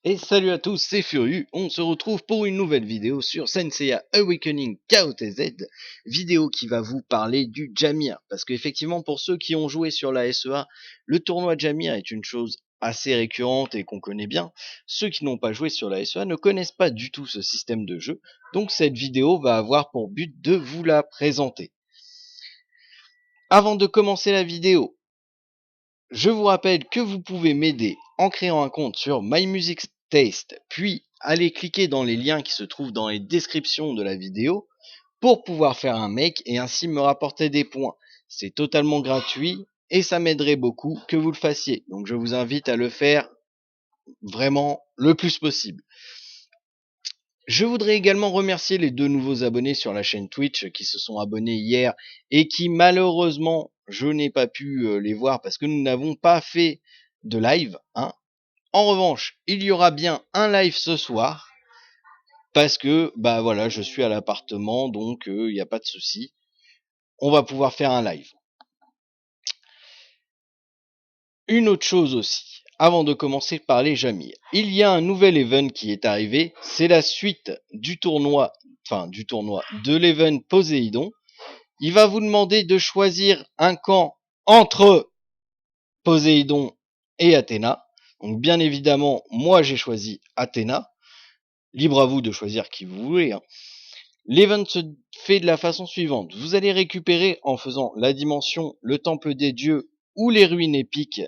Et salut à tous, c'est Furieux, on se retrouve pour une nouvelle vidéo sur Senseiya Awakening KOTZ, vidéo qui va vous parler du Jamir, parce qu'effectivement pour ceux qui ont joué sur la SEA, le tournoi Jamir est une chose assez récurrente et qu'on connaît bien. Ceux qui n'ont pas joué sur la SEA ne connaissent pas du tout ce système de jeu, donc cette vidéo va avoir pour but de vous la présenter. Avant de commencer la vidéo, je vous rappelle que vous pouvez m'aider en créant un compte sur My Music Taste, puis allez cliquer dans les liens qui se trouvent dans les descriptions de la vidéo pour pouvoir faire un make et ainsi me rapporter des points. C'est totalement gratuit et ça m'aiderait beaucoup que vous le fassiez. Donc je vous invite à le faire vraiment le plus possible. Je voudrais également remercier les 2 nouveaux abonnés sur la chaîne Twitch qui se sont abonnés hier et qui malheureusement je n'ai pas pu les voir parce que nous n'avons pas fait de live. En revanche, il y aura bien un live ce soir parce que bah voilà, je suis à l'appartement donc il n'y a pas de souci. On va pouvoir faire un live. Une autre chose aussi, avant de commencer par les Jamir, il y a un nouvel event qui est arrivé, c'est la suite du tournoi, de l'event Poséidon. Il va vous demander de choisir un camp entre Poséidon et Athéna. Donc bien évidemment, moi j'ai choisi Athéna. Libre à vous de choisir qui vous voulez. L'event se fait de la façon suivante. Vous allez récupérer en faisant la dimension, le temple des dieux ou les ruines épiques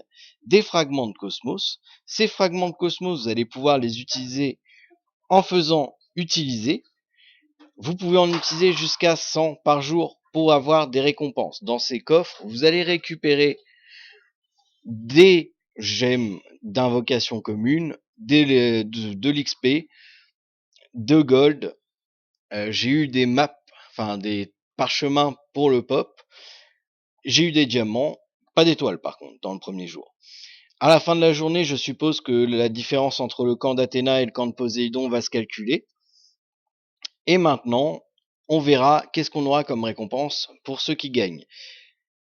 des fragments de cosmos. Ces fragments de cosmos, vous allez pouvoir les utiliser en faisant utiliser. Vous pouvez en utiliser jusqu'à 100 par jour pour avoir des récompenses. Dans ces coffres, vous allez récupérer des gemmes d'invocation commune, de l'XP, de gold. J'ai eu des maps, des parchemins pour le pop. J'ai eu des diamants, pas d'étoiles par contre, dans le premier jour. À la fin de la journée, je suppose que la différence entre le camp d'Athéna et le camp de Poséidon va se calculer. Et maintenant, on verra qu'est-ce qu'on aura comme récompense pour ceux qui gagnent.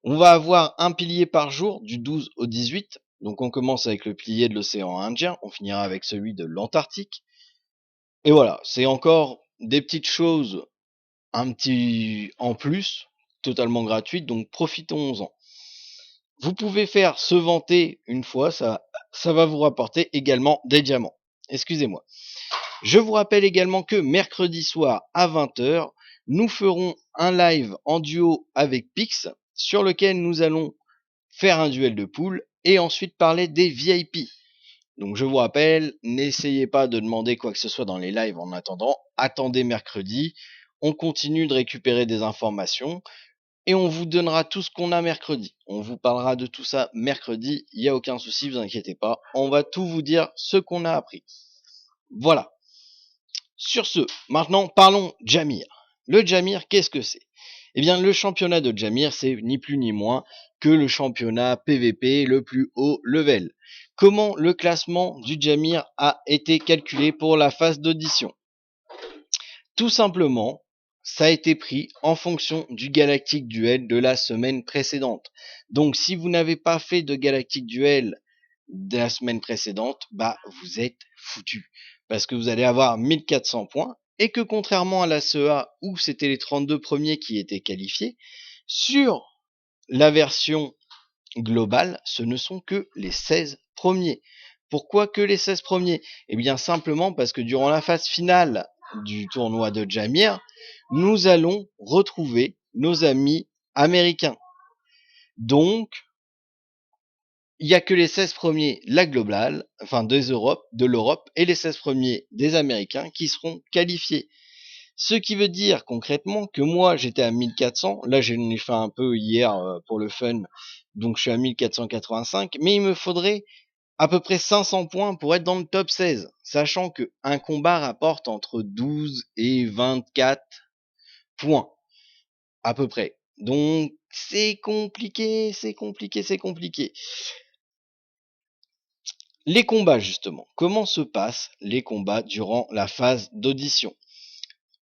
On va avoir un pilier par jour du 12 au 18. Donc on commence avec le pilier de l'océan Indien, on finira avec celui de l'Antarctique. Et voilà, c'est encore des petites choses un petit en plus, totalement gratuites, donc profitons-en. Vous pouvez faire se vanter une fois, ça va vous rapporter également des diamants. Excusez-moi. Je vous rappelle également que mercredi soir à 20h, nous ferons un live en duo avec Pix, sur lequel nous allons faire un duel de poules et ensuite parler des VIP. Donc je vous rappelle, n'essayez pas de demander quoi que ce soit dans les lives en attendant, attendez mercredi, on continue de récupérer des informations et on vous donnera tout ce qu'on a mercredi. On vous parlera de tout ça mercredi, il n'y a aucun souci, vous inquiétez pas, on va tout vous dire ce qu'on a appris. Voilà. Sur ce, maintenant parlons Jamir. Le Jamir, qu'est-ce que c'est? Eh bien, le championnat de Jamir, c'est ni plus ni moins que le championnat PVP le plus haut level. Comment le classement du Jamir a été calculé pour la phase d'audition? Tout simplement, ça a été pris en fonction du Galactic Duel de la semaine précédente. Donc, si vous n'avez pas fait de Galactic Duel de la semaine précédente, bah, vous êtes foutu. Parce que vous allez avoir 1400 points et que contrairement à la CEA où c'était les 32 premiers qui étaient qualifiés, sur la version globale, ce ne sont que les 16 premiers. Pourquoi que les 16 premiers? Eh bien simplement parce que durant la phase finale du tournoi de Jamir, nous allons retrouver nos amis américains. Donc, il n'y a que les 16 premiers, la globale, de l'Europe, et les 16 premiers des Américains qui seront qualifiés. Ce qui veut dire concrètement que moi j'étais à 1400, là j'en ai fait un peu hier pour le fun, donc je suis à 1485, mais il me faudrait à peu près 500 points pour être dans le top 16, sachant que un combat rapporte entre 12 et 24 points, à peu près. Donc c'est compliqué, c'est compliqué, c'est compliqué. Les combats justement, comment se passent les combats durant la phase d'audition?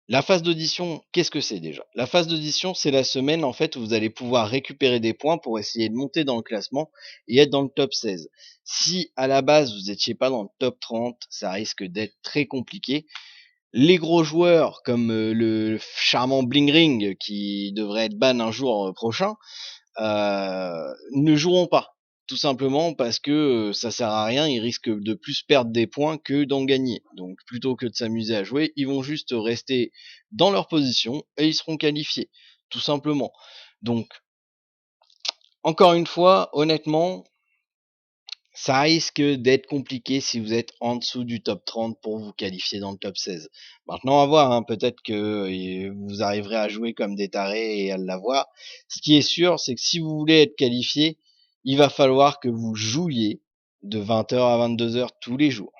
La phase d'audition, qu'est-ce que c'est déjà? La phase d'audition, c'est la semaine en fait où vous allez pouvoir récupérer des points pour essayer de monter dans le classement et être dans le top 16. Si à la base vous n'étiez pas dans le top 30, ça risque d'être très compliqué. Les gros joueurs comme le charmant Bling Ring qui devrait être ban un jour prochain ne joueront pas. Tout simplement parce que ça sert à rien, ils risquent de plus perdre des points que d'en gagner. Donc plutôt que de s'amuser à jouer, ils vont juste rester dans leur position et ils seront qualifiés. Tout simplement. Donc, encore une fois, honnêtement, ça risque d'être compliqué si vous êtes en dessous du top 30 pour vous qualifier dans le top 16. Maintenant, à voir, hein, peut-être que vous arriverez à jouer comme des tarés et à l'avoir. Ce qui est sûr, c'est que si vous voulez être qualifié, il va falloir que vous jouiez de 20h à 22h tous les jours.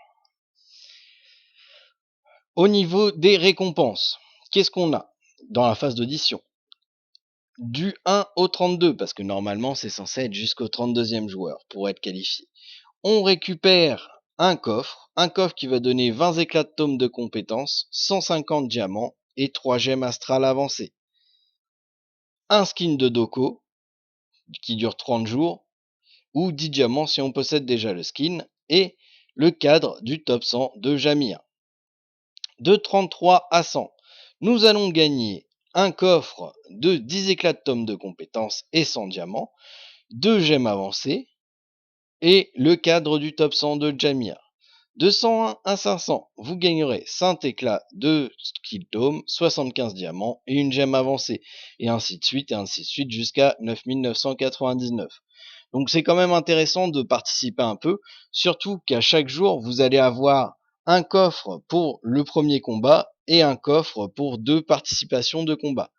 Au niveau des récompenses, qu'est-ce qu'on a dans la phase d'audition? Du 1 au 32, parce que normalement c'est censé être jusqu'au 32e joueur pour être qualifié. On récupère un coffre qui va donner 20 éclats de tome de compétences, 150 diamants et 3 gemmes astrales avancées. Un skin de Doko qui dure 30 jours ou 10 diamants si on possède déjà le skin et le cadre du top 100 de Jamia. De 33 à 100, nous allons gagner un coffre de 10 éclats de tome de compétences et 100 diamants, 2 gemmes avancées et le cadre du top 100 de Jamia. De 101 à 500, vous gagnerez 5 éclats de skill tome, 75 diamants et une gemme avancée, et ainsi de suite jusqu'à 9999. Donc c'est quand même intéressant de participer un peu, surtout qu'à chaque jour vous allez avoir un coffre pour le premier combat et un coffre pour 2 participations de combat.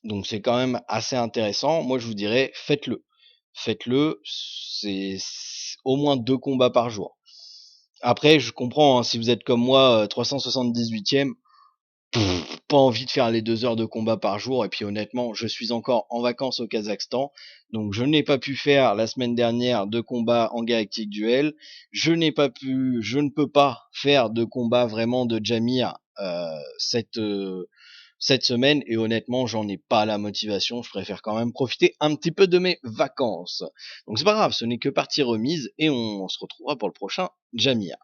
Donc c'est quand même assez intéressant. Moi je vous dirais faites-le. Faites-le, c'est au moins 2 combats par jour. Après, je comprends, hein, si vous êtes comme moi, 378e, pas envie de faire les 2 heures de combat par jour. Et puis honnêtement, je suis encore en vacances au Kazakhstan, donc je n'ai pas pu faire la semaine dernière de combat en Galactic Duel. Je ne peux pas faire de combat vraiment de Jamir cette semaine, et honnêtement j'en ai pas la motivation. Je préfère quand même profiter un petit peu de mes vacances, donc c'est pas grave, ce n'est que partie remise et on se retrouvera pour le prochain Jamia.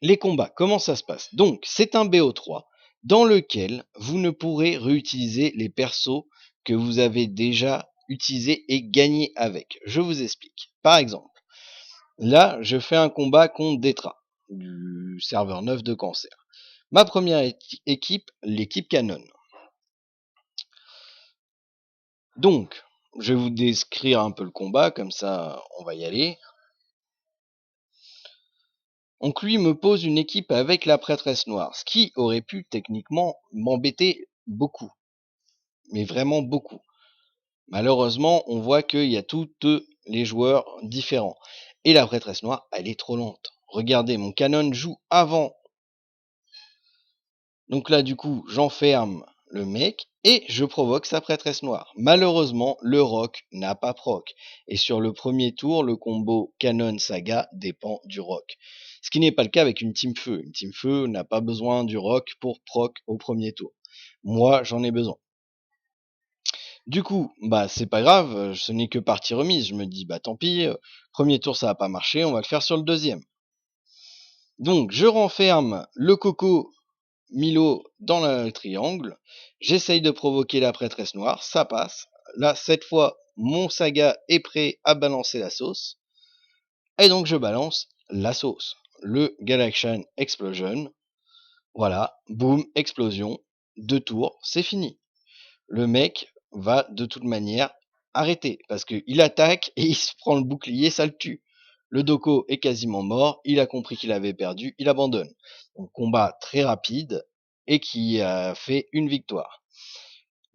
Les combats, comment ça se passe? Donc c'est un BO3 dans lequel vous ne pourrez réutiliser les persos que vous avez déjà utilisés et gagné avec. Je vous explique. Par exemple, là je fais un combat contre Detra du serveur 9 de Cancer. Ma première équipe, l'équipe Canon. Donc, je vais vous décrire un peu le combat, comme ça on va y aller. Donc lui me pose une équipe avec la prêtresse noire, ce qui aurait pu techniquement m'embêter beaucoup, mais vraiment beaucoup. Malheureusement, on voit qu'il y a toutes les joueurs différents. Et la prêtresse noire, elle est trop lente. Regardez, mon canon joue avant. Donc là, du coup, j'enferme le mec et je provoque sa prêtresse noire. Malheureusement, le roc n'a pas proc. Et sur le premier tour, le combo canon saga dépend du roc. Ce qui n'est pas le cas avec une team feu. Une team feu n'a pas besoin du roc pour proc au premier tour. Moi, j'en ai besoin. Du coup, bah c'est pas grave, ce n'est que partie remise. Je me dis, bah tant pis, premier tour ça va pas marcher, on va le faire sur le deuxième. Donc je renferme le coco Milo dans le triangle, j'essaye de provoquer la prêtresse noire, ça passe. Là, cette fois, mon saga est prêt à balancer la sauce. Et donc je balance la sauce. Le Galaxian Explosion. Voilà, boum, explosion. 2 tours, c'est fini. Le mec va de toute manière arrêter parce qu'il attaque et il se prend le bouclier, ça le tue. Le Doko est quasiment mort, il a compris qu'il avait perdu, il abandonne. Donc combat très rapide et qui a fait une victoire.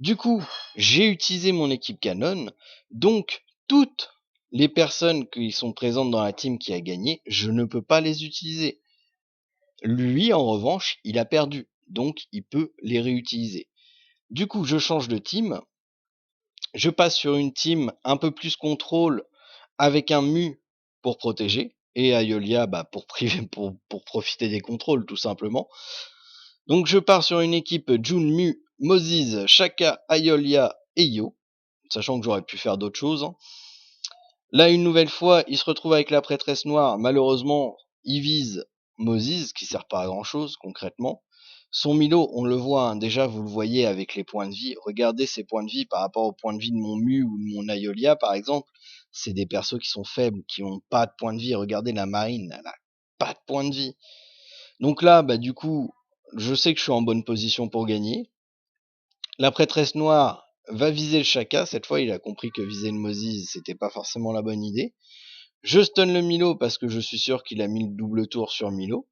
Du coup, j'ai utilisé mon équipe canon, donc toutes les personnes qui sont présentes dans la team qui a gagné, je ne peux pas les utiliser. Lui, en revanche, il a perdu, donc il peut les réutiliser. Du coup, je change de team, je passe sur une team un peu plus contrôle avec un Mu pour protéger et Ayolia pour profiter des contrôles tout simplement. Donc je pars sur une équipe Junmu, Moses, Shaka, Ayolia et Yo, sachant que j'aurais pu faire d'autres choses. Là, une nouvelle fois, il se retrouve avec la prêtresse noire. Malheureusement, il vise Moses, qui sert pas à grand chose concrètement. Son Milo, on le voit, hein, déjà vous le voyez avec les points de vie. Regardez ses points de vie par rapport aux points de vie de mon Mu ou de mon Ayolia par exemple. C'est des persos qui sont faibles, qui ont pas de points de vie. Regardez la marine, elle a pas de points de vie. Donc là, bah du coup, je sais que je suis en bonne position pour gagner. La prêtresse noire va viser le Shaka. Cette fois, il a compris que viser le Moses, c'était pas forcément la bonne idée. Je stun le Milo parce que je suis sûr qu'il a mis le double tour sur Milo.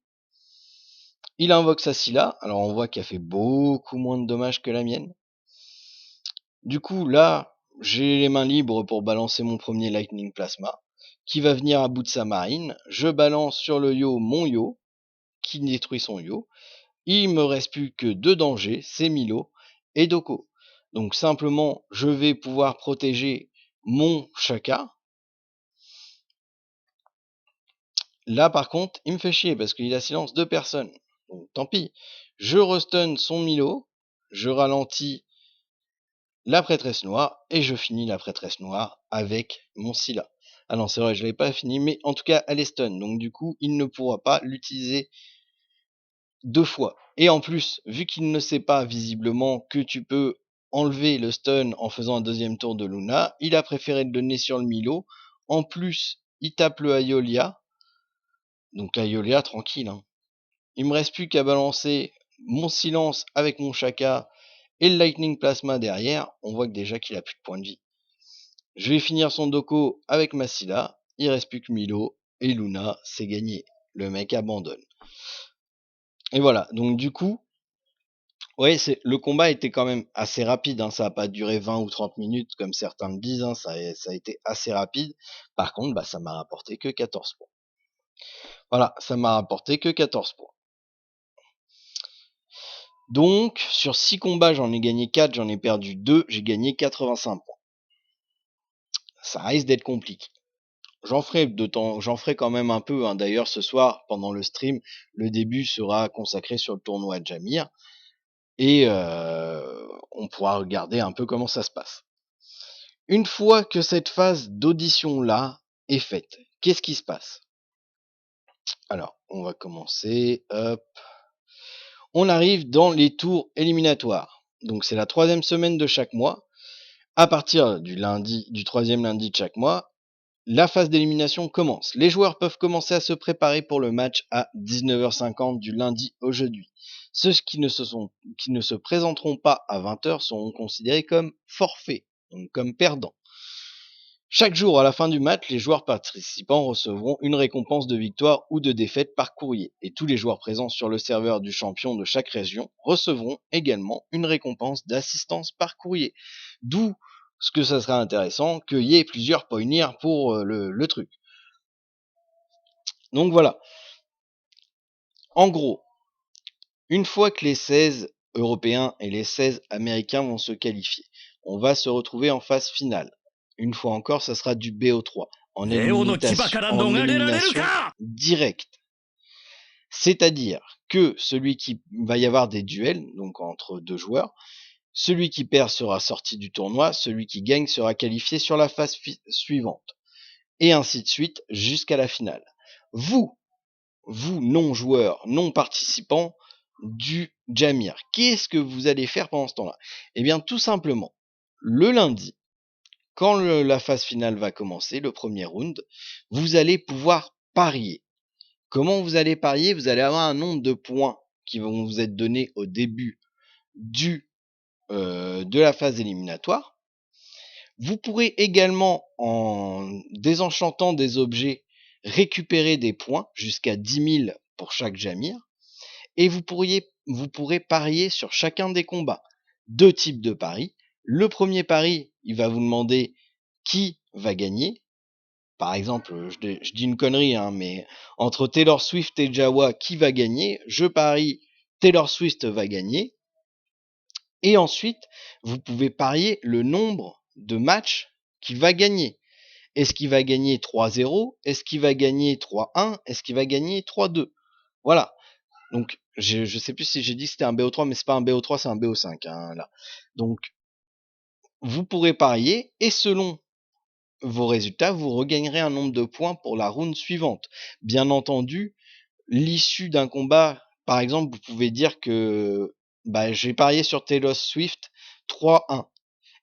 Il invoque sa Scylla. Alors on voit qu'elle fait beaucoup moins de dommages que la mienne. Du coup, là, j'ai les mains libres pour balancer mon premier Lightning Plasma, qui va venir à bout de sa marine. Je balance sur le Yo mon Yo, qui détruit son Yo. Il me reste plus que 2 dangers, c'est Milo et Doko. Donc simplement, je vais pouvoir protéger mon Shaka. Là, par contre, il me fait chier parce qu'il a silence 2 personnes. Donc tant pis. Je restun son Milo, je ralentis la prêtresse noire et je finis la prêtresse noire avec mon Scylla. Ah non, c'est vrai, je l'avais pas fini, mais en tout cas, elle est stun. Donc du coup, il ne pourra pas l'utiliser 2 fois. Et en plus, vu qu'il ne sait pas visiblement que tu peux enlever le stun en faisant un deuxième tour de Luna, il a préféré le donner sur le Milo. En plus, il tape le Ayolia. Donc Ayolia, tranquille, hein. Il me reste plus qu'à balancer mon silence avec mon Shaka et le Lightning Plasma derrière. On voit que déjà qu'il a plus de points de vie. Je vais finir son Doko avec ma Scylla. Il reste plus que Milo et Luna, c'est gagné. Le mec abandonne. Et voilà, donc du coup, ouais, le combat était quand même assez rapide, hein. Ça n'a pas duré 20 ou 30 minutes comme certains le disent, hein. Ça a été assez rapide. Par contre, bah, ça m'a rapporté que 14 points. Voilà, ça m'a rapporté que 14 points. Donc, sur 6 combats, j'en ai gagné 4, j'en ai perdu 2, j'ai gagné 85 points. Ça risque d'être compliqué. J'en ferai quand même un peu, hein. D'ailleurs, ce soir, pendant le stream, le début sera consacré sur le tournoi de Jamir. Et on pourra regarder un peu comment ça se passe. Une fois que cette phase d'audition-là est faite, qu'est-ce qui se passe? Alors, on va commencer. Hop. On arrive dans les tours éliminatoires. Donc c'est la 3e semaine de chaque mois. À partir du troisième lundi de chaque mois, la phase d'élimination commence. Les joueurs peuvent commencer à se préparer pour le match à 19h50 du lundi au jeudi. Ceux qui ne se présenteront pas à 20h seront considérés comme forfaits, donc comme perdants. Chaque jour, à la fin du match, les joueurs participants recevront une récompense de victoire ou de défaite par courrier. Et tous les joueurs présents sur le serveur du champion de chaque région recevront également une récompense d'assistance par courrier. D'où ce que ça sera intéressant qu'il y ait plusieurs poignards pour le truc. Donc voilà. En gros, une fois que les 16 européens et les 16 américains vont se qualifier, on va se retrouver en phase finale. Une fois encore, ça sera du BO3, en élimination directe. C'est-à-dire que celui qui va y avoir des duels, donc entre 2 joueurs, celui qui perd sera sorti du tournoi, celui qui gagne sera qualifié sur la phase suivante. Et ainsi de suite jusqu'à la finale. Vous non-joueurs, non-participants du Jamir, qu'est-ce que vous allez faire pendant ce temps-là? Eh bien, tout simplement, le lundi, quand la phase finale va commencer, le premier round, vous allez pouvoir parier. Comment vous allez parier? Vous allez avoir un nombre de points qui vont vous être donnés au début de la phase éliminatoire. Vous pourrez également, en désenchantant des objets, récupérer des points jusqu'à 10 000 pour chaque Jamir. Et vous pourrez parier sur chacun des combats. 2 types de paris. Le premier pari, il va vous demander qui va gagner. Par exemple, je dis une connerie, hein, mais entre Taylor Swift et Jawa, qui va gagner? Je parie Taylor Swift va gagner. Et ensuite, vous pouvez parier le nombre de matchs qu'il va gagner. Est-ce qu'il va gagner 3-0? Est-ce qu'il va gagner 3-1? Est-ce qu'il va gagner 3-2? Voilà. Donc, Je sais plus si j'ai dit que c'était un BO3, mais c'est pas un BO3, c'est un BO5, hein, là. Donc, vous pourrez parier, et selon vos résultats, vous regagnerez un nombre de points pour la round suivante. Bien entendu, l'issue d'un combat, par exemple, vous pouvez dire que bah, j'ai parié sur Taylor Swift 3-1.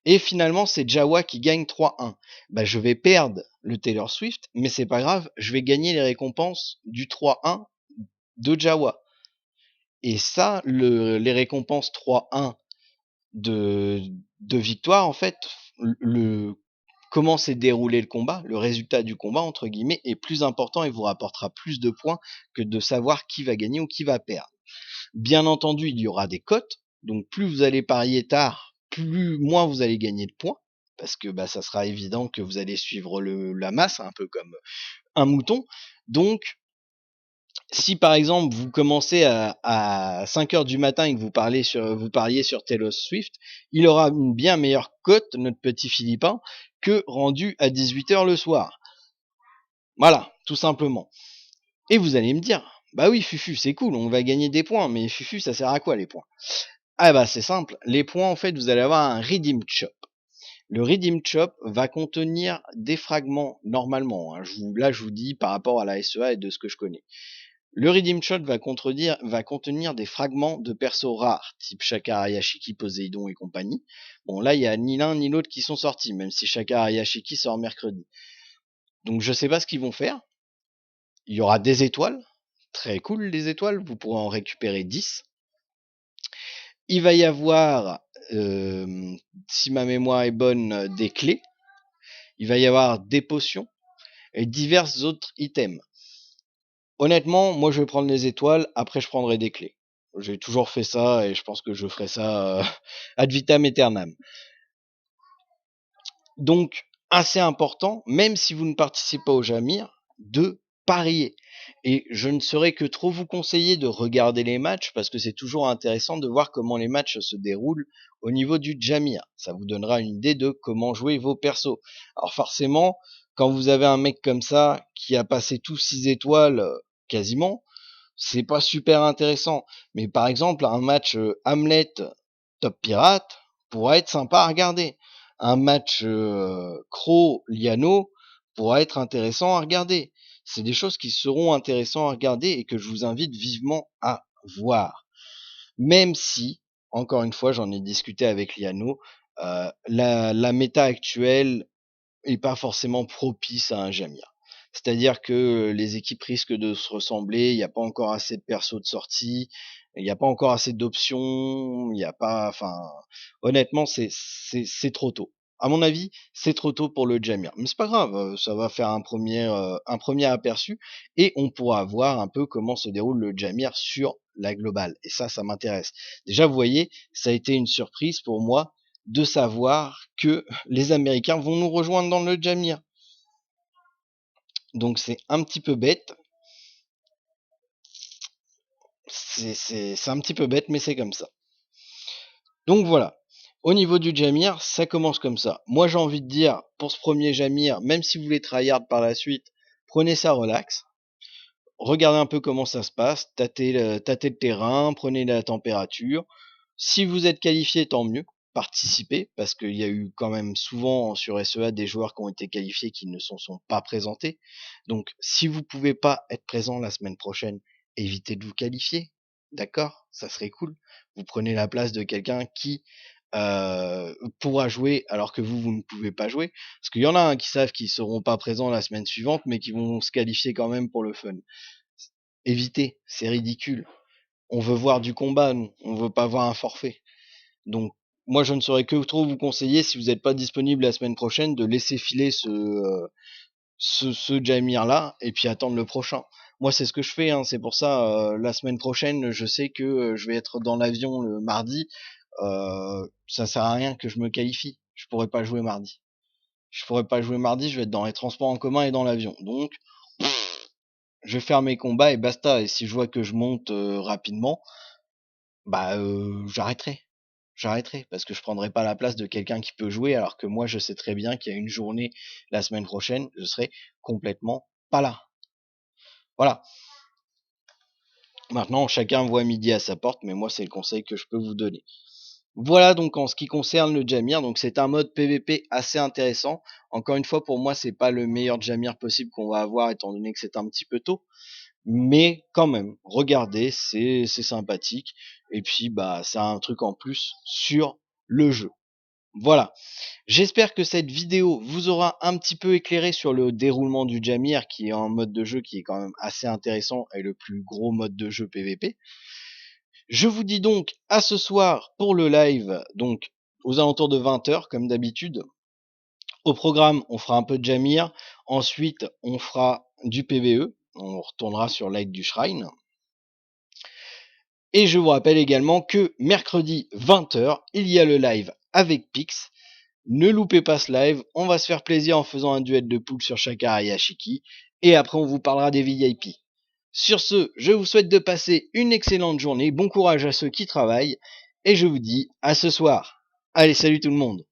Et finalement, c'est Jawa qui gagne 3-1. Bah, je vais perdre le Taylor Swift, mais c'est pas grave, je vais gagner les récompenses du 3-1 de Jawa. Et ça, les récompenses 3-1 de, de victoire, en fait, comment s'est déroulé le combat, le résultat du combat, entre guillemets, est plus important et vous rapportera plus de points que de savoir qui va gagner ou qui va perdre. Bien entendu, il y aura des cotes, donc plus vous allez parier tard, moins vous allez gagner de points, parce que bah, ça sera évident que vous allez suivre la masse, un peu comme un mouton. Donc, si par exemple vous commencez à 5 heures du matin et que vous pariez sur Taylor Swift, il aura une bien meilleure cote, notre petit Philippin, que rendu à 18 heures le soir. Voilà, tout simplement. Et vous allez me dire, bah oui Fufu, c'est cool, on va gagner des points, mais Fufu, ça sert à quoi les points? Ah bah c'est simple, les points en fait, vous allez avoir un Redeem Shop. Le Redeem Shop va contenir des fragments normalement, hein. Là je vous dis par rapport à la SEA et de ce que je connais. Le Redeem Shot va contenir des fragments de persos rares, type Shakar, Yashiki, Poséidon et compagnie. Bon, là, il y a ni l'un ni l'autre qui sont sortis, même si Shakar et Yashiki sort mercredi. Donc, je sais pas ce qu'ils vont faire. Il y aura des étoiles. Très cool, les étoiles. Vous pourrez en récupérer 10. Il va y avoir, si ma mémoire est bonne, des clés. Il va y avoir des potions et divers autres items. Honnêtement, moi je vais prendre les étoiles, après je prendrai des clés. J'ai toujours fait ça et je pense que je ferai ça ad vitam aeternam. Donc, assez important, même si vous ne participez pas au Jamir, de parier. Et je ne saurais que trop vous conseiller de regarder les matchs parce que c'est toujours intéressant de voir comment les matchs se déroulent au niveau du Jamir. Ça vous donnera une idée de comment jouer vos persos. Alors forcément, quand vous avez un mec comme ça qui a passé tous 6 étoiles quasiment, c'est pas super intéressant. Mais par exemple, un match Hamlet Top Pirate pourrait être sympa à regarder. Un match Crow Liano pourra être intéressant à regarder. C'est des choses qui seront intéressantes à regarder et que je vous invite vivement à voir. Même si, encore une fois, j'en ai discuté avec Liano, la méta actuelle est pas forcément propice à un Jamir. C'est-à-dire que les équipes risquent de se ressembler, il n'y a pas encore assez de persos de sortie, il n'y a pas encore assez d'options, il n'y a pas, enfin, honnêtement, c'est trop tôt. À mon avis, c'est trop tôt pour le Jamir. Mais c'est pas grave, ça va faire un premier aperçu et on pourra voir un peu comment se déroule le Jamir sur la globale. Et ça m'intéresse. Déjà, vous voyez, ça a été une surprise pour moi de savoir que les Américains vont nous rejoindre dans le Jamir. Donc c'est un petit peu bête. C'est un petit peu bête, mais c'est comme ça. Donc voilà. Au niveau du Jamir, ça commence comme ça. Moi j'ai envie de dire, pour ce premier Jamir, même si vous voulez tryhard par la suite, prenez ça relax. Regardez un peu comment ça se passe, tâtez le terrain, prenez la température. Si vous êtes qualifié, tant mieux. Participez, parce qu'il y a eu quand même souvent sur SEA des joueurs qui ont été qualifiés qui ne sont pas présentés. Donc si vous pouvez pas être présent la semaine prochaine, évitez de vous qualifier. D'accord? Ça serait cool. Vous prenez la place de quelqu'un qui pourra jouer alors que vous ne pouvez pas jouer. Parce qu'il y en a qui savent qu'ils seront pas présents la semaine suivante, mais qui vont se qualifier quand même pour le fun. Évitez, c'est ridicule. On veut voir du combat, nous. On veut pas voir un forfait. Donc, moi, je ne saurais que trop vous conseiller, si vous n'êtes pas disponible la semaine prochaine, de laisser filer ce Jamir-là, et puis attendre le prochain. Moi, c'est ce que je fais, hein. C'est pour ça, la semaine prochaine, je sais que je vais être dans l'avion le mardi. Ça sert à rien que je me qualifie. Je pourrais pas jouer mardi. Je vais être dans les transports en commun et dans l'avion. Donc, je vais faire mes combats et basta. Et si je vois que je monte rapidement, bah j'arrêterai. J'arrêterai parce que je prendrai pas la place de quelqu'un qui peut jouer alors que moi je sais très bien qu'il y a une journée la semaine prochaine, je serai complètement pas là. Voilà. Maintenant, chacun voit midi à sa porte, mais moi, c'est le conseil que je peux vous donner. Voilà donc en ce qui concerne le Jamir, donc c'est un mode PVP assez intéressant. Encore une fois, pour moi, c'est pas le meilleur Jamir possible qu'on va avoir, étant donné que c'est un petit peu tôt. Mais quand même, regardez, c'est sympathique. Et puis, bah, ça a un truc en plus sur le jeu. Voilà. J'espère que cette vidéo vous aura un petit peu éclairé sur le déroulement du Jamir, qui est un mode de jeu qui est quand même assez intéressant et le plus gros mode de jeu PVP. Je vous dis donc à ce soir pour le live, donc aux alentours de 20h comme d'habitude. Au programme, on fera un peu de Jamir, ensuite on fera du PVE, on retournera sur l'Aide du Shrine. Et je vous rappelle également que mercredi 20h, il y a le live avec Pix. Ne loupez pas ce live, on va se faire plaisir en faisant un duel de poule sur Shakara et Ashiki, et après on vous parlera des VIP. Sur ce, je vous souhaite de passer une excellente journée, bon courage à ceux qui travaillent, et je vous dis à ce soir. Allez, salut tout le monde.